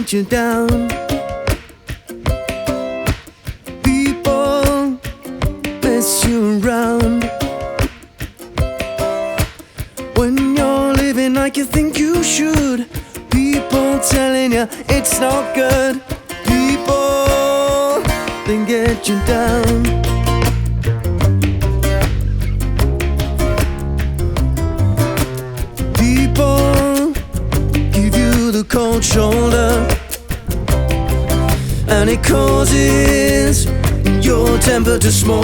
get you down. People mess you around when you're living like you think you should. People telling you it's not good. People then get you down. People give you the cold shoulder, and it causes your temper to smolder.